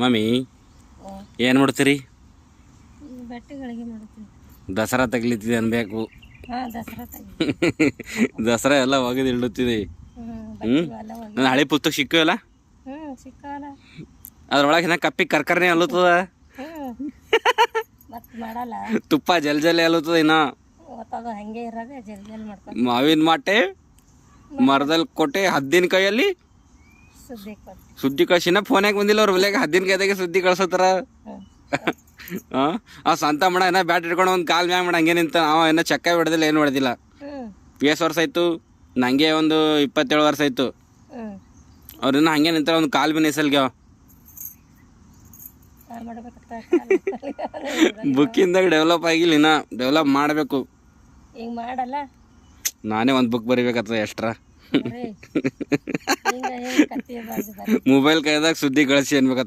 Mummy ಏನು ಮಾಡ್ತೀರಿ? ಬಟ್ಟೆಗಳಿಗೆ ಮಾಡ್ತೀನಿ. ದಸರಾ ತಗ್ಲಿತ್ತಿದೆ ಅನ್ಬೇಕು. ದಸರಾ ತೆಗಿ. ದಸರಾ ಎಲ್ಲ ಒಗೆದು ಇಡುತ್ತಿದೆ. ನನ್ನ ಹಳೆ ಪುಸ್ತಕ ಸಿಕ್ಕಲ್ಲ, ಸಿಕ್ಕಲ್ಲ. ಅದ್ರೊಳಗೆ ಇನ್ನ ಕಪ್ಪಿ ಕರ್ಕರ್ನೆ ಅಲ್ಲುತ್ತದ, ಮತ್ತೆ ಮಾಡಲ್ಲ. ತುಪ್ಪ ಜಲ್ ಜಲ್ಲೆ ಅಲ್ಲುತ್ತದ. ಇನ್ನ ಗೊತ್ತದ ಹಂಗೆ ಇರೋದೆ, ಜಲ್ ಜಲ್ ಮಾಡ್ಕೊಂಡು ಮಾವಿನ ಮಾಟೆ ಮರದಲ್ಲಿ ಕೊಟ್ಟೆ ಹದ್ದಿನ ಕೈಯಲ್ಲಿ ಸುದ್ದಿ ಕೊಟ್ಟು ಸುದ್ದಿ ಕಳ್ಸಿನ ಫೋನ್ಯಾಗ ಬಂದಿಲ್ಲ ಅವ್ರ ಬೆಲೆಗೆ ಹದ್ದಿನ ಕೈದಾಗೆ ಸುದ್ದಿ ಕಳ್ಸತ್ತಾರ. ಆ ಸಂತ ಮಾಡ ಏನ ಬ್ಯಾಟ್ ಇಟ್ಕೊಂಡು ಒಂದು ಕಾಲ್ ಮ್ಯಾಗ ಮಾಡ ಹಂಗೆ ನಿಂತ. ಅವ ಏನ ಚಕ್ಕ ಹೊಡೆದಿಲ್ಲ, ಏನು ಹೊಡೆದಿಲ್ಲ. ಎಷ್ಟು ವರ್ಷ ಆಯ್ತು? ನಂಗೆ ಒಂದು 27 ವರ್ಷ ಆಯ್ತು. ಅವ್ರಿನ್ನ ಹಂಗೆ ನಿಂತಾರ, ಒಂದು ಕಾಲ್ ಬಿ ನಿಸಲ್ಗೆ. ಬುಕ್ಕಿಂದಾಗ ಡೆವಲಪ್ ಆಗಿಲ್ಲ, ಇನ್ನ ಡೆವಲಪ್ ಮಾಡಬೇಕು. ಹಿಂಗೆ ಮಾಡಲ್ಲ. ನಾನೇ ಒಂದು ಬುಕ್ ಬರಿಬೇಕಾಗ್ತದೆ ಎಕ್ಸ್ಟ್ರಾ. ಮೊಬೈಲ್ ಕೈದಾಗ ಸುದ್ದಿ ಕಳಿಸಿ ಅನ್ಬೇಕತ್ತ.